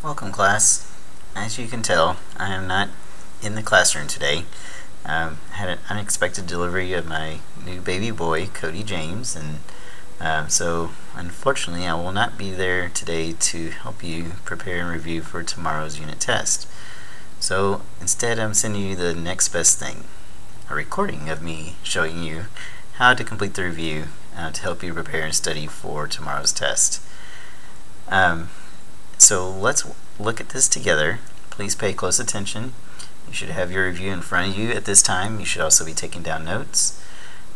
Welcome, class. As you can tell, I am not in the classroom today. Had an unexpected delivery of my new baby boy, Cody James, and so unfortunately I will not be there today to help you prepare and review for tomorrow's unit test. So instead I'm sending you the next best thing, a recording of me showing you how to complete the review to help you prepare and study for tomorrow's test. So let's look at this together. Please pay close attention. You should have your review in front of you at this time. You should also be taking down notes.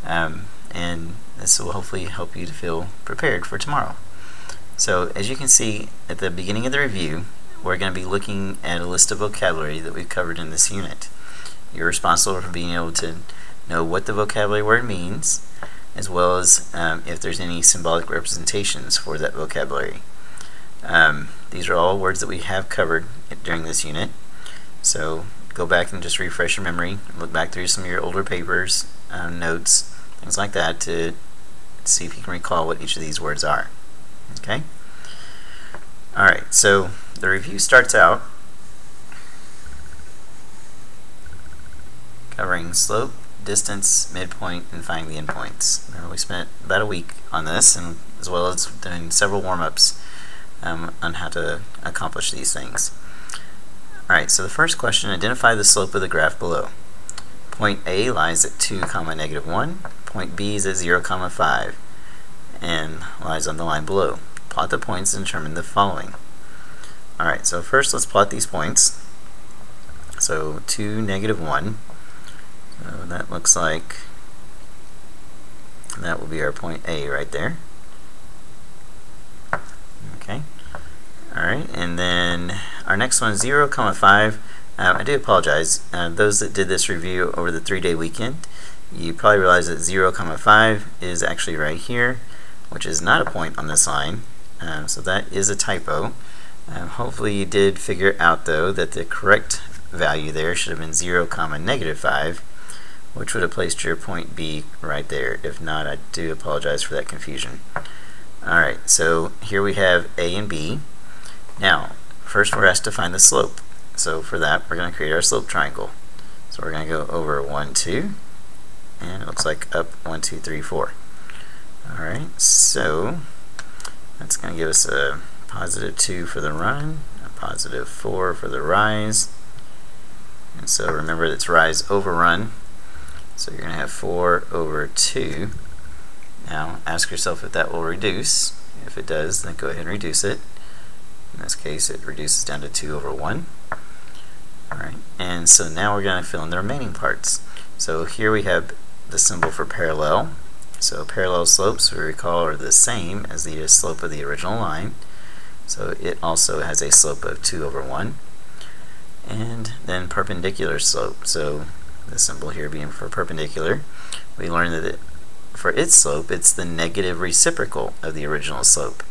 And this will hopefully help you to feel prepared for tomorrow. So as you can see at the beginning of the review, we're going to be looking at a list of vocabulary that we've covered in this unit. You're responsible for being able to know what the vocabulary word means, as well as if there's any symbolic representations for that vocabulary. These are all words that we have covered during this unit. So go back and just refresh your memory, look back through some of your older papers, notes, things like that to see if you can recall what each of these words are. Okay? Alright, so the review starts out covering slope, distance, midpoint, and finding the endpoints. Remember, we spent about a week on this, and as well as doing several warm-ups on how to accomplish these things. Alright, so the first question, identify the slope of the graph below. Point A lies at 2, -1. Point B is at 0, 5, and lies on the line below. Plot the points and determine the following. Alright, so first let's plot these points. So 2, -1. So that looks like that will be our point A right there. Okay. Alright, and then our next one is 0, 5. I do apologize. Those that did this review over the 3-day weekend, you probably realize that 0, 5 is actually right here, which is not a point on this line. So that is a typo. Hopefully you did figure out, though, that the correct value there should have been 0, -5, which would have placed your point B right there. If not, I do apologize for that confusion. Alright, so here we have A and B. Now, first we're asked to find the slope. So for that, we're going to create our slope triangle. So we're going to go over 1, 2, and it looks like up 1, 2, 3, 4. Alright, so that's going to give us a +2 for the run, a +4 for the rise. And so remember, it's rise over run. So you're going to have 4 over 2. Now ask yourself if that will reduce. If it does, then go ahead and reduce it. In this case, it reduces down to 2 over 1. Alright, and so now we're going to fill in the remaining parts. So here we have the symbol for parallel. So parallel slopes, we recall, are the same as the slope of the original line. So it also has a slope of 2 over 1. And then perpendicular slope. So the symbol here being for perpendicular, we learned that for its slope, it's the negative reciprocal of the original slope,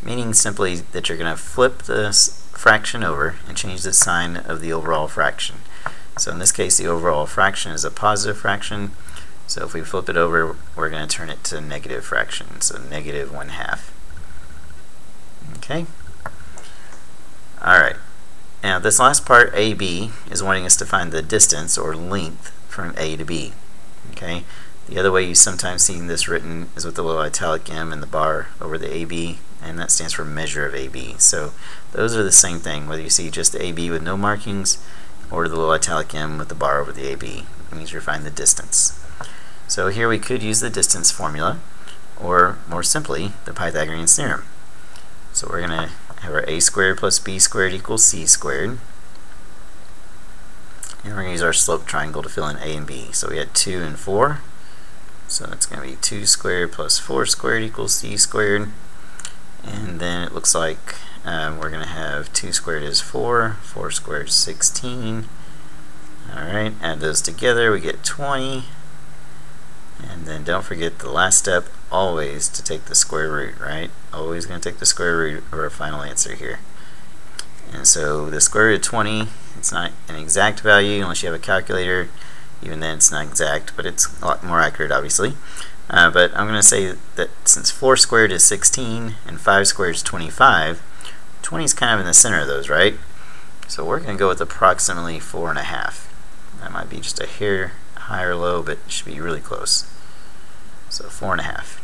meaning simply that you're going to flip the fraction over and change the sign of the overall fraction. So in this case, the overall fraction is a positive fraction, so if we flip it over, we're going to turn it to a negative fraction, so -1/2. Okay? Alright, now this last part, AB, is wanting us to find the distance or length from A to B. Okay? The other way you sometimes see this written is with the little italic M and the bar over the AB, and that stands for measure of AB. So those are the same thing, whether you see just AB with no markings or the little italic M with the bar over the AB. It means you're finding the distance. So here we could use the distance formula, or more simply, the Pythagorean theorem. So we're going to have our A squared plus B squared equals C squared. And we're going to use our slope triangle to fill in A and B. So we had 2 and 4. So that's going to be 2 squared plus 4 squared equals C squared. And then it looks like we're going to have 2 squared is 4, 4 squared is 16. Alright, add those together, we get 20. And then don't forget the last step, always to take the square root, right? Always going to take the square root of our final answer here. And so the square root of 20, it's not an exact value unless you have a calculator. Even then it's not exact, but it's a lot more accurate, obviously. But I'm going to say that since 4 squared is 16 and 5 squared is 25, 20 is kind of in the center of those, right? So we're going to go with approximately 4.5. That might be just a hair high or low, but it should be really close. So 4.5.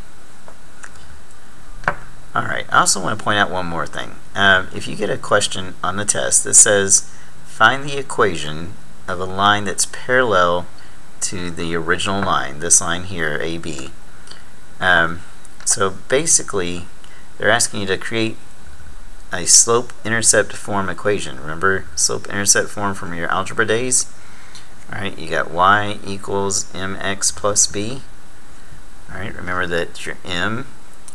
Alright, I also want to point out one more thing. If you get a question on the test that says, find the equation of a line that's parallel to the original line, this line here, AB. So basically, they're asking you to create a slope-intercept form equation. Remember slope-intercept form from your algebra days? Alright, you got y equals mx plus b. Alright, remember that your m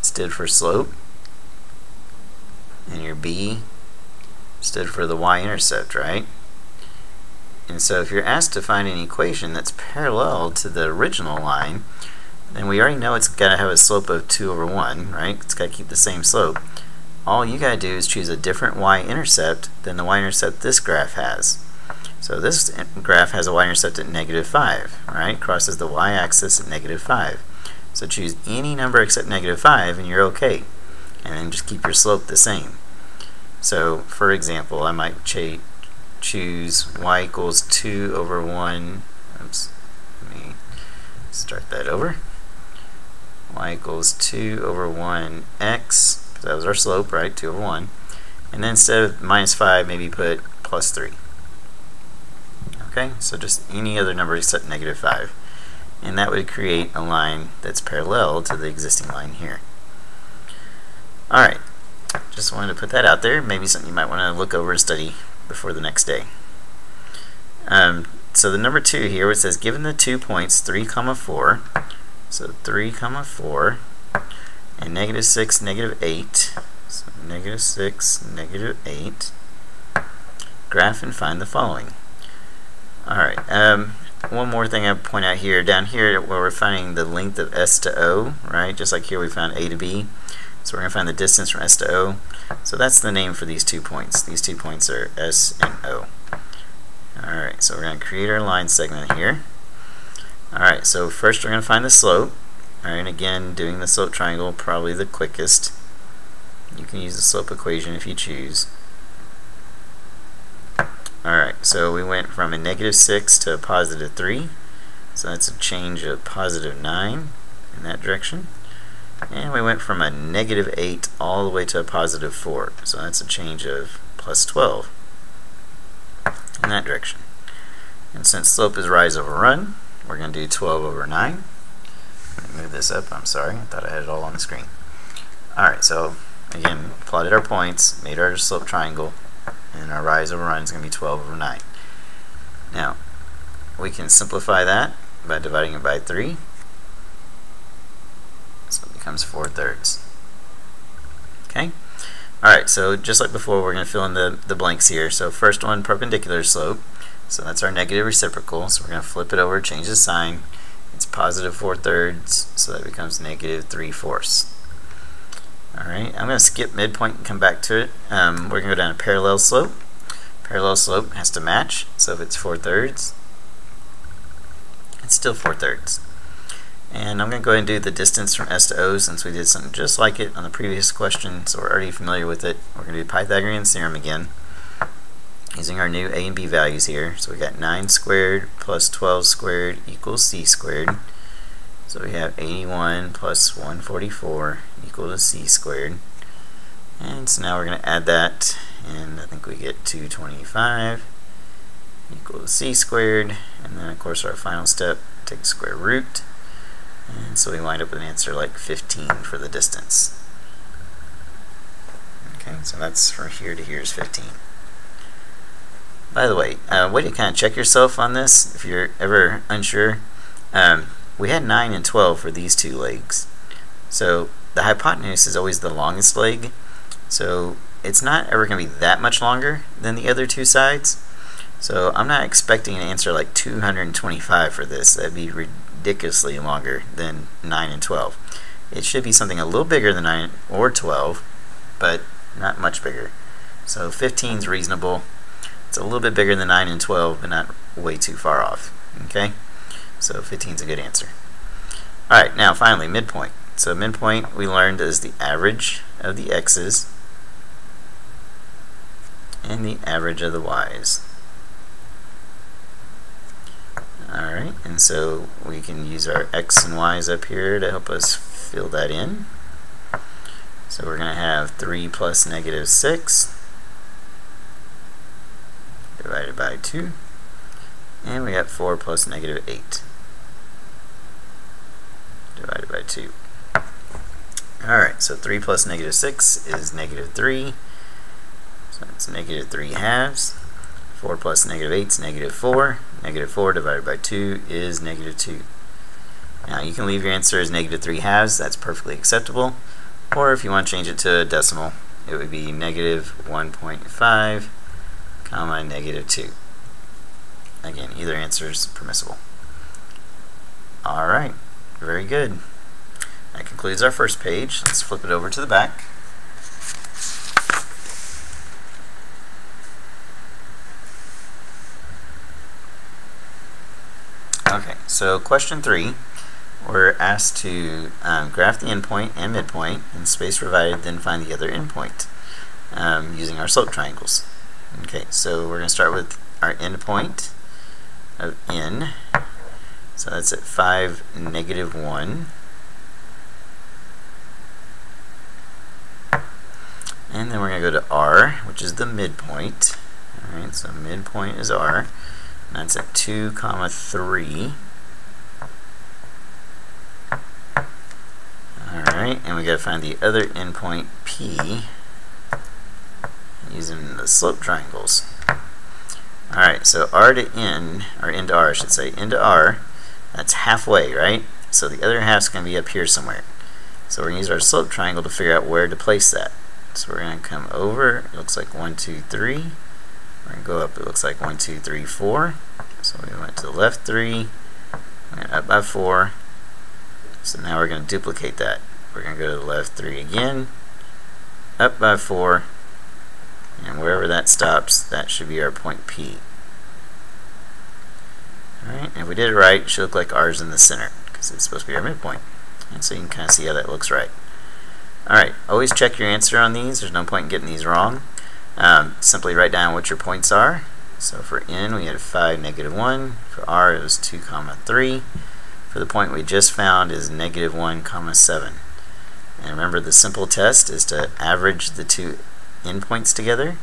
stood for slope, and your b stood for the y-intercept, right? And so if you're asked to find an equation that's parallel to the original line, then we already know it's got to have a slope of 2 over 1, right? It's got to keep the same slope. All you got to do is choose a different y-intercept than the y-intercept this graph has. So this graph has a y-intercept at -5, right? Crosses the y-axis at -5. So choose any number except -5 and you're okay. And then just keep your slope the same. So for example, I might choose y equals 2 over 1. Oops, let me start that over. Y equals 2 over 1 x, because that was our slope, right? 2 over 1. And then instead of -5, maybe put +3. Okay, so just any other number except -5. And that would create a line that's parallel to the existing line here. Alright, just wanted to put that out there. Maybe something you might want to look over and study before the next day. So the number 2 here, where it says given the 2 points 3, 4, so 3, 4, and -6, -8, so -6, -8, graph and find the following. Alright, one more thing I point out here, down here where we're finding the length of S to O, right? Just like here we found A to B. So we're going to find the distance from S to O. So that's the name for these 2 points. These 2 points are S and O. Alright, so we're going to create our line segment here. Alright, so first we're going to find the slope. Alright, again, doing the slope triangle probably the quickest. You can use the slope equation if you choose. Alright, so we went from a -6 to a +3. So that's a change of +9 in that direction. And we went from a -8 all the way to a +4. So that's a change of +12 in that direction. And since slope is rise over run, we're going to do 12 over 9. Let me move this up. I'm sorry. I thought I had it all on the screen. Alright, so again, plotted our points, made our slope triangle, and our rise over run is going to be 12 over 9. Now, we can simplify that by dividing it by 3. So it becomes 4/3. Okay? Alright, so just like before, we're going to fill in the blanks here. So first one, perpendicular slope. So that's our negative reciprocal. So we're going to flip it over, change the sign. It's +4/3, so that becomes -3/4. Alright, I'm going to skip midpoint and come back to it. We're going to go down to parallel slope. Parallel slope has to match, so if it's 4/3, it's still 4/3. And I'm going to go ahead and do the distance from S to O since we did something just like it on the previous question, so we're already familiar with it. We're going to do Pythagorean theorem again, using our new A and B values here. So we got 9 squared plus 12 squared equals C squared. So we have 81 plus 144 equal to C squared. And so now we're going to add that, and I think we get 225 equal to C squared. And then of course our final step, take the square root. And so we wind up with an answer like 15 for the distance. Okay, so that's from here to here is 15. By the way, way to kind of check yourself on this if you're ever unsure. We had 9 and 12 for these 2 legs. So the hypotenuse is always the longest leg. So it's not ever going to be that much longer than the other 2 sides. So I'm not expecting an answer like 225 for this. That'd be ridiculously longer than 9 and 12. It should be something a little bigger than 9 or 12, but not much bigger. So 15 is reasonable. It's a little bit bigger than 9 and 12, but not way too far off. Okay? So 15 is a good answer. Alright, now finally, midpoint. So midpoint we learned is the average of the x's and the average of the y's. Alright, and so we can use our x and y's up here to help us fill that in. So we're going to have 3 plus negative 6 divided by 2, and we got 4 plus negative 8 divided by 2. Alright, so 3 plus negative 6 is negative 3, so it's negative 3 halves. 4 plus negative 8 is negative 4. Negative 4 divided by 2 is negative 2. Now you can leave your answer as negative 3 halves, that's perfectly acceptable. Or if you want to change it to a decimal, it would be negative 1.5, comma, negative 2. Again, either answer is permissible. Alright, very good. That concludes our first page. Let's flip it over to the back. Okay, so question 3, we're asked to graph the endpoint and midpoint in space provided, then find the other endpoint using our slope triangles. Okay, so we're going to start with our endpoint of n. So that's at 5, negative 1. And then we're going to go to r, which is the midpoint. Alright, so midpoint is r. And that's at 2, comma 3. Alright, and we got to find the other endpoint P using the slope triangles. Alright, so r to n, or n to r I should say, n to r, that's halfway, right? So the other half's going to be up here somewhere. So we're going to use our slope triangle to figure out where to place that. So we're going to come over, it looks like 1, 2, 3. We're going to go up, it looks like 1, 2, 3, 4. So we went to the left 3, went up by 4. So now we're going to duplicate that. We're going to go to the left 3 again, up by 4, and wherever that stops, that should be our point P. Alright, and if we did it right, it should look like R is in the center, because it's supposed to be our midpoint. And so you can kind of see how that looks right. Alright, always check your answer on these. There's no point in getting these wrong. Simply write down what your points are. So for n, we had 5, negative 1. For r, it was 2, comma 3. For the point we just found is negative 1, comma 7. And remember, the simple test is to average the two endpoints together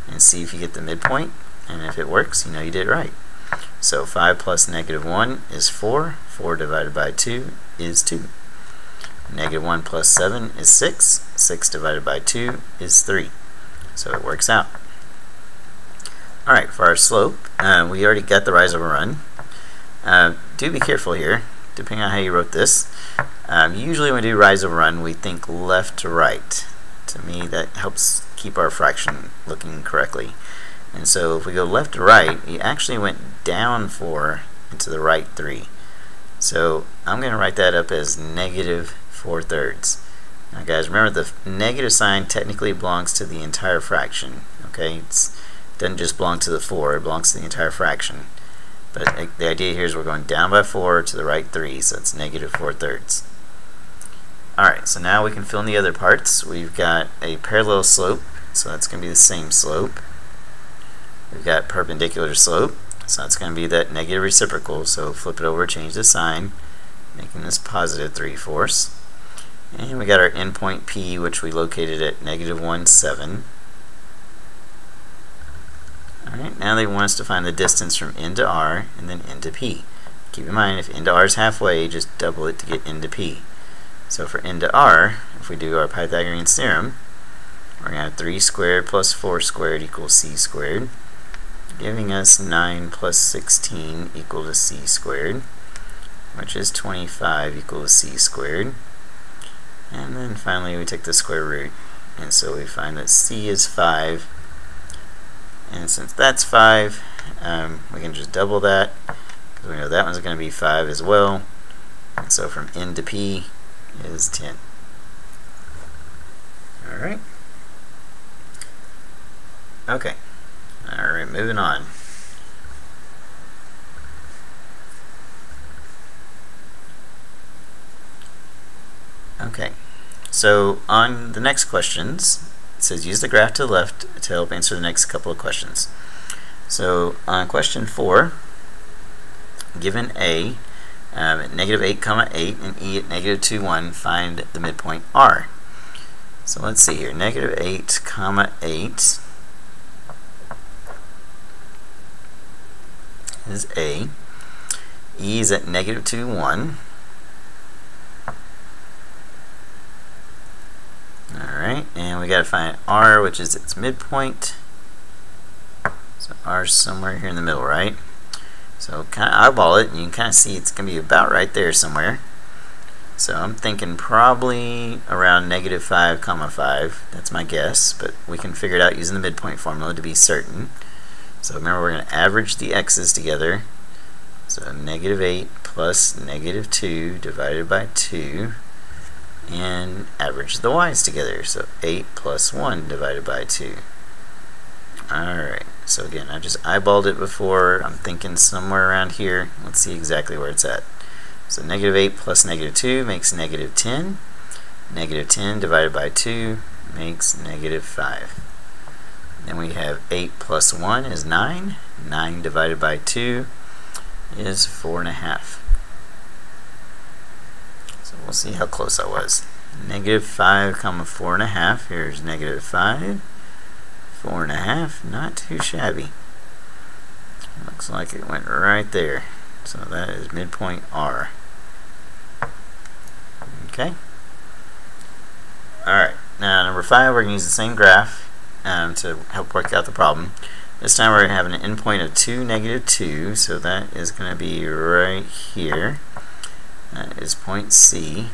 and see if you get the midpoint. And if it works, you know you did it right. So 5 plus negative 1 is 4. 4 divided by 2 is 2. Negative 1 plus 7 is 6. 6 divided by 2 is 3. So it works out. Alright, for our slope, we already got the rise over run. Do be careful here, depending on how you wrote this. Usually when we do rise over run, we think left to right. To me, that helps keep our fraction looking correctly. And so if we go left to right, we actually went down 4 into the right 3. So I'm going to write that up as negative 4/3. Now guys, remember the negative sign technically belongs to the entire fraction. Okay, it doesn't just belong to the 4, it belongs to the entire fraction. But the idea here is we're going down by 4 to the right 3, so it's negative 4/3. Alright, so now we can fill in the other parts. We've got a parallel slope, so that's going to be the same slope. We've got perpendicular slope, so that's going to be that negative reciprocal, so flip it over, change the sign, making this positive 3/4. And we got our endpoint P, which we located at negative 1, 7. Alright, now they want us to find the distance from n to r and then n to p. Keep in mind, if n to r is halfway, just double it to get n to p. So for n to r, if we do our Pythagorean theorem, we're going to have 3 squared plus 4 squared equals c squared, giving us 9 plus 16 equal to c squared, which is 25 equal to c squared. And then finally we take the square root, and so we find that c is 5. And since that's 5, we can just double that, because we know that one's going to be 5 as well. And so from n to p is 10. Alright. Okay. Alright, moving on. Okay. So on the next questions, it says use the graph to the left to help answer the next couple of questions. So on question 4, given A at -8, 8 and E at -2, 1, find the midpoint R. So let's see here, -8, 8 is A. E is at -2, 1. Alright, and we got to find R, which is its midpoint. So R is somewhere here in the middle, right? So kind of eyeball it, and you can kind of see it's going to be about right there somewhere. So I'm thinking probably around -5, 5. That's my guess, but we can figure it out using the midpoint formula to be certain. So remember, we're going to average the x's together. So -8 plus -2 divided by 2, and average the y's together. So 8 plus 1 divided by 2. Alright, so again, I just eyeballed it before. I'm thinking somewhere around here. Let's see exactly where it's at. So -8 plus -2 makes -10. -10 divided by 2 makes -5. Then we have 8 plus 1 is 9. 9 divided by 2 is 4.5. So we'll see how close I was. -5, 4.5. Here's -5. 4.5. Not too shabby. Looks like it went right there. So that is midpoint R. Okay. Alright, now number 5, we're going to use the same graph to help work out the problem. This time we're going to have an endpoint of 2, -2, so that is going to be right here. That is point C.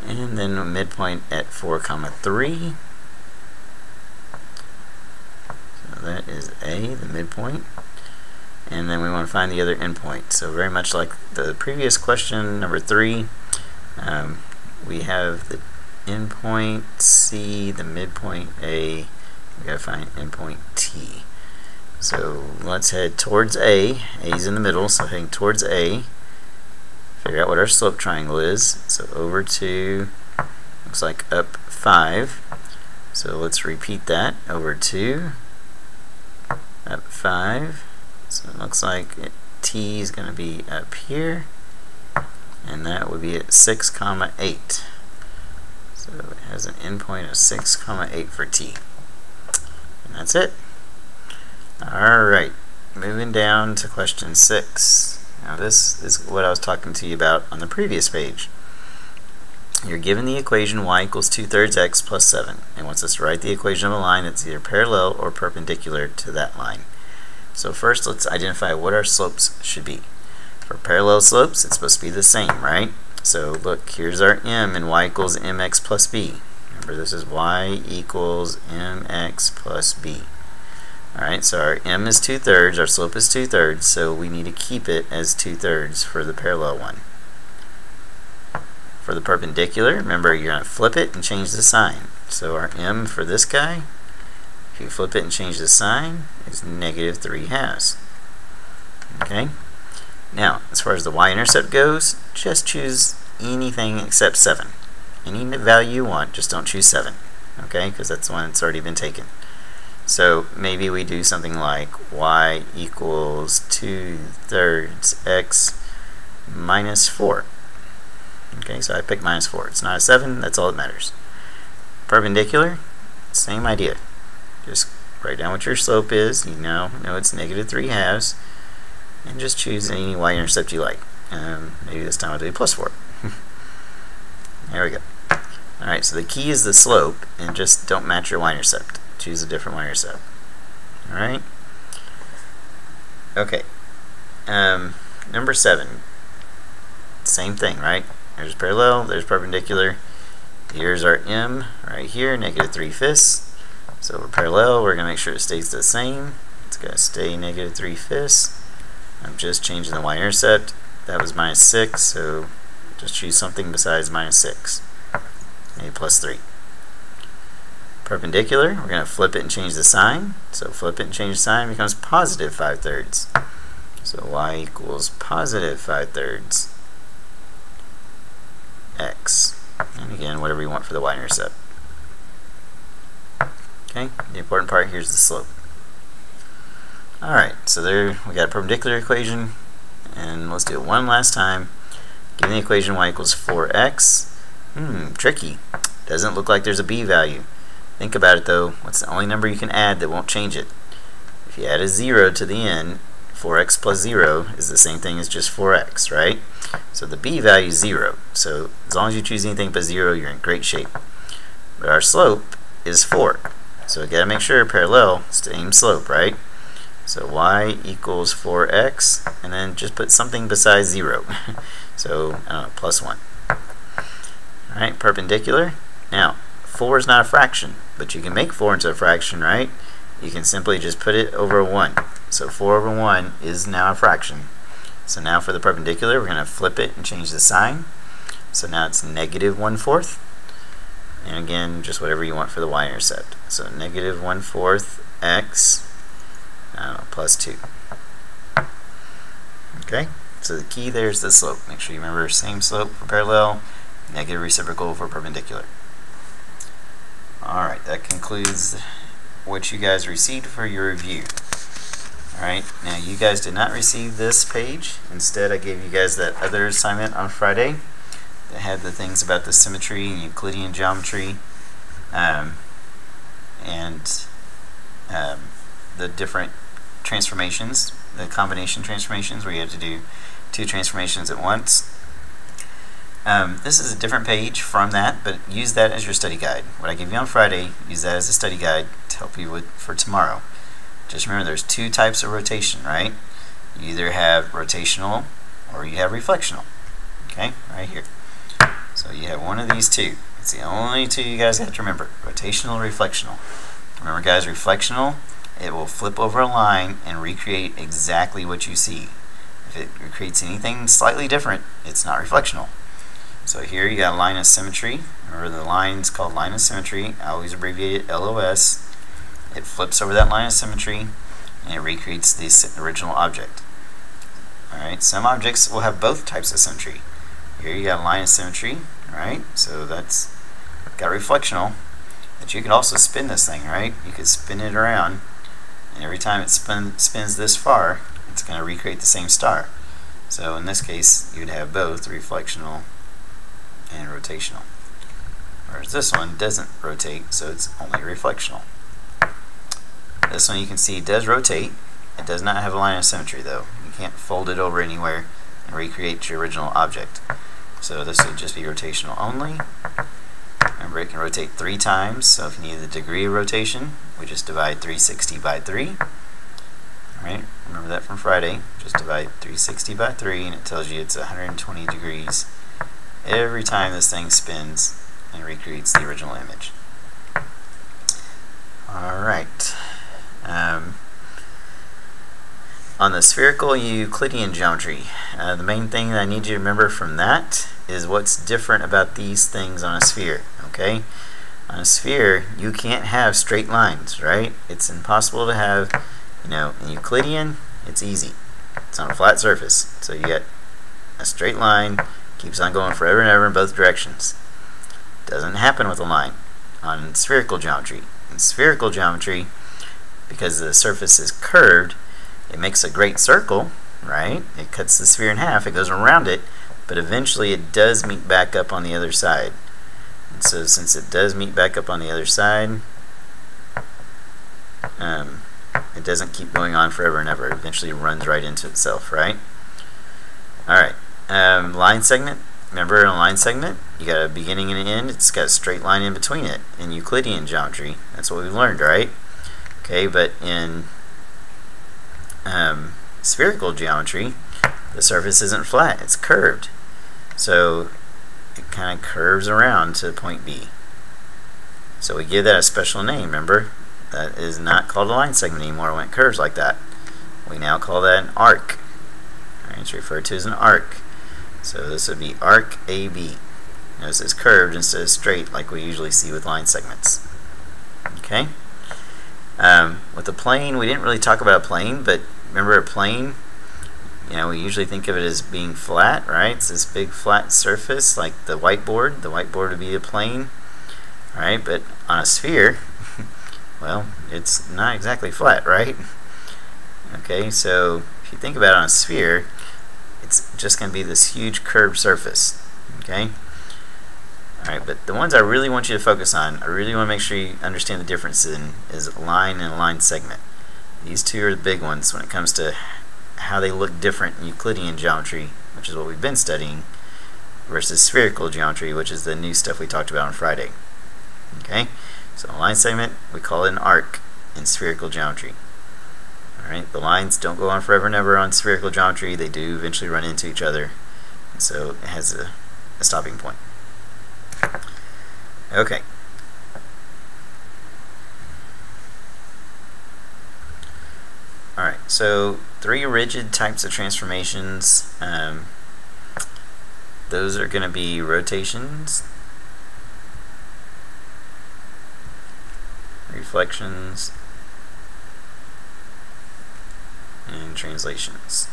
And then a midpoint at 4, 3. So that is A, the midpoint. And then we want to find the other endpoint. So very much like the previous question, number 3, we have the endpoint C, the midpoint A. We got to find endpoint T. So let's head towards A. A is in the middle, so heading towards A. Figure out what our slope triangle is. So over 2, looks like up 5. So let's repeat that. Over 2, up 5. So it looks like T is going to be up here, and that would be at 6, 8. So it has an endpoint of 6, 8 for T. And that's it. Alright, moving down to question 6. Now this is what I was talking to you about on the previous page. You're given the equation y equals 2/3 x plus 7. It wants us to write the equation of a line that's either parallel or perpendicular to that line. So first, let's identify what our slopes should be. For parallel slopes, it's supposed to be the same, right? So look, here's our m, and y equals mx plus b. Remember, this is y equals mx plus b. Alright, so our m is 2/3, our slope is 2/3, so we need to keep it as 2/3 for the parallel one. For the perpendicular, remember, you're going to flip it and change the sign. So our m for this guy, if you flip it and change the sign, is -3/2. Okay? Now, as far as the y-intercept goes, just choose anything except 7. Any value you want, just don't choose 7. Okay? Because that's the one that's already been taken. So maybe we do something like y equals 2/3 x minus 4. Okay, so I picked -4. It's not a 7, that's all that matters. Perpendicular, same idea. Just write down what your slope is. You now know it's -3/2, and just choose any y-intercept you like. Maybe this time I'll do +4. There we go. Alright, so the key is the slope, and just don't match your y-intercept. Choose a different y-intercept. Alright? Okay. Number 7. Same thing, right? There's parallel, there's perpendicular. Here's our m right here, -3/5. So for parallel, we're going to make sure it stays the same. It's got to stay -3/5. I'm just changing the y-intercept. That was -6, so just choose something besides -6. Maybe +3. Perpendicular, we're going to flip it and change the sign. So flip it and change the sign, becomes +5/3. So y equals +5/3 x. And again, whatever you want for the y-intercept. Okay, the important part here is the slope. Alright, so there we got a perpendicular equation, and let's do it one last time. Given the equation y equals 4x, tricky. Doesn't look like there's a b value. Think about it though, what's the only number you can add that won't change it? If you add a 0 to the end, 4x plus 0 is the same thing as just 4x, right? So the b value is 0. So as long as you choose anything but 0, you're in great shape. But our slope is 4. So we got to make sure parallel, same slope, right? So y equals 4x, and then just put something besides 0. So, I don't know, plus 1. Alright, perpendicular. Now, 4 is not a fraction, but you can make 4 into a fraction, right? You can simply just put it over 1. So 4 over 1 is now a fraction. So now for the perpendicular, we're going to flip it and change the sign. So now it's negative 1/4. And again, just whatever you want for the y-intercept. So negative 1/4 x plus 2. Okay, so the key there is the slope. Make sure you remember same slope for parallel, negative reciprocal for perpendicular. Alright, that concludes what you guys received for your review. Alright, now you guys did not receive this page. Instead, I gave you guys that other assignment on Friday that had the things about the symmetry and Euclidean geometry and the different transformations, the combination transformations where you have to do 2 transformations at once. This is a different page from that, but use that as your study guide. What I give you on Friday, use that as a study guide to help you for tomorrow. Just remember there's 2 types of rotation, right? You either have rotational or you have reflectional. Okay, right here. So you have one of these 2. It's the only 2 you guys have to remember, rotational or reflectional. Remember guys, reflectional, it will flip over a line and recreate exactly what you see. If it recreates anything slightly different, it's not reflectional. So here you got a line of symmetry. Remember the line's called line of symmetry. I always abbreviate it LOS. It flips over that line of symmetry and it recreates the original object. Alright, some objects will have both types of symmetry. Here you got a line of symmetry, right? So that's got reflectional. But you could also spin this thing, right? You could spin it around, and every time it spins this far, it's going to recreate the same star. So in this case, you'd have both reflectional and rotational. Whereas this one doesn't rotate, so it's only reflectional. This one you can see does rotate. It does not have a line of symmetry though. You can't fold it over anywhere and recreate your original object. So this would just be rotational only. Remember, it can rotate 3 times, so if you need the degree of rotation, we just divide 360 by 3. Alright, remember that from Friday. Just divide 360 by 3 and it tells you it's 120 degrees every time this thing spins and recreates the original image. Alright. On the spherical Euclidean geometry, the main thing that I need you to remember from that is what's different about these things on a sphere. Okay, on a sphere you can't have straight lines, right? It's impossible to have, in Euclidean it's easy. It's on a flat surface, so you get a straight line, keeps on going forever and ever in both directions. Doesn't happen with a line on spherical geometry. In spherical geometry, because the surface is curved, it makes a great circle, right? It cuts the sphere in half, it goes around it, but eventually it does meet back up on the other side. And so since it does meet back up on the other side, it doesn't keep going on forever and ever. It eventually runs right into itself, right? Alright, line segment. Remember, in a line segment, you got a beginning and an end. It's got a straight line in between it. In Euclidean geometry, that's what we learned, right? Okay, but in spherical geometry, the surface isn't flat, it's curved. So it kind of curves around to point B. So we give that a special name, remember? That is not called a line segment anymore when it curves like that. We now call that an arc. Right, it's referred to as an arc. So this would be arc AB. Notice it's curved instead of straight like we usually see with line segments. Okay? With a plane, we didn't really talk about a plane, but remember a plane, we usually think of it as being flat, right? It's this big flat surface like the whiteboard. The whiteboard would be a plane, right? But on a sphere, well, it's not exactly flat, right? Okay, so if you think about it on a sphere, it's just going to be this huge curved surface. Okay? Alright, but the ones I really want you to focus on, I really want to make sure you understand the difference in, is a line and a line segment. These two are the big ones when it comes to how they look different in Euclidean geometry, which is what we've been studying, versus spherical geometry, which is the new stuff we talked about on Friday. Okay? So a line segment, we call it an arc in spherical geometry. Alright, the lines don't go on forever and ever on spherical geometry. They do eventually run into each other. And so it has a stopping point. Okay. Alright, so three rigid types of transformations. Those are going to be rotations, reflections, and translations.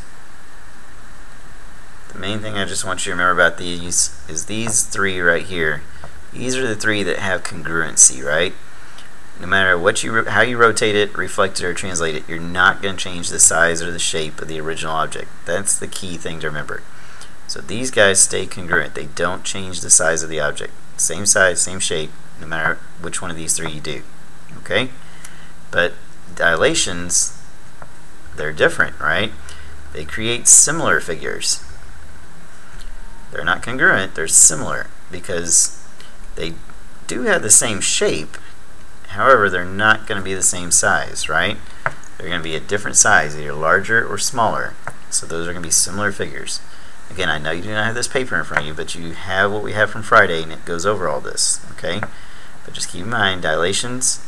The main thing I just want you to remember about these is these three right here. These are the three that have congruency, right? No matter what how you rotate it, reflect it, or translate it, you're not going to change the size or the shape of the original object. That's the key thing to remember. So these guys stay congruent. They don't change the size of the object. Same size, same shape, no matter which one of these three you do. Okay? But dilations, they're different, right? They create similar figures. They're not congruent, they're similar because they do have the same shape. However, they're not going to be the same size, right? They're going to be a different size, either larger or smaller. So those are going to be similar figures. Again, I know you do not have this paper in front of you, but you have what we have from Friday, and it goes over all this, okay? But just keep in mind, dilations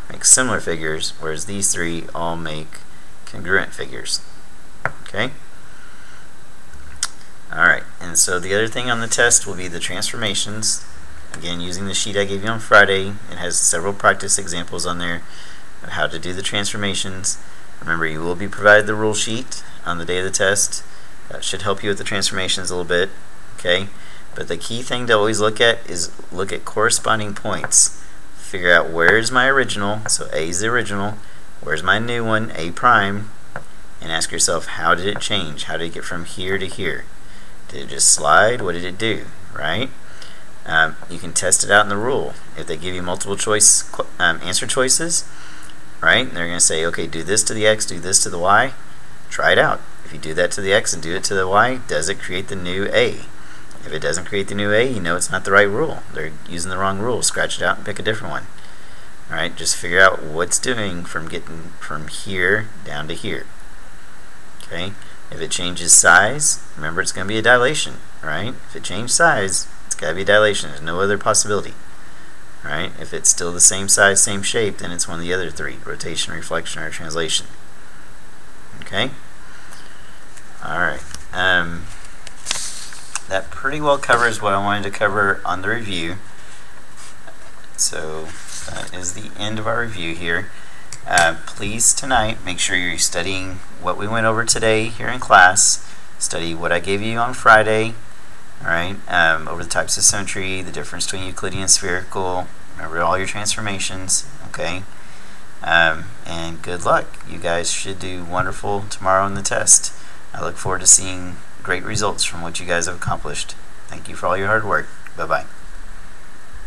make similar figures, whereas these three all make congruent figures, okay? Alright, and so the other thing on the test will be the transformations. Again, using the sheet I gave you on Friday, it has several practice examples on there of how to do the transformations. Remember, you will be provided the rule sheet on the day of the test. That should help you with the transformations a little bit, okay? But the key thing to always look at is look at corresponding points. Figure out where's my original, so A is the original, where's my new one, A prime, and ask yourself, how did it change? How did it get from here to here? Did it just slide? What did it do, right? You can test it out in the rule. If they give you multiple choice answer choices, right, they're going to say, okay, do this to the x, do this to the y, try it out. If you do that to the x and do it to the y, does it create the new a? If it doesn't create the new a, you know it's not the right rule. They're using the wrong rule. Scratch it out and pick a different one. Alright, just figure out what's doing from getting from here down to here. Okay, if it changes size, remember it's going to be a dilation, right? If it changed size, it's got to be a dilation. There's no other possibility. Alright, if it's still the same size, same shape, then it's one of the other three, rotation, reflection, or translation. Okay? Alright, that pretty well covers what I wanted to cover on the review. So that is the end of our review here. Please tonight make sure you're studying what we went over today here in class. Study what I gave you on Friday. Alright, over the types of symmetry, the difference between Euclidean and spherical. Remember all your transformations. Okay, and good luck. You guys should do wonderful tomorrow in the test. I look forward to seeing great results from what you guys have accomplished. Thank you for all your hard work. Bye-bye.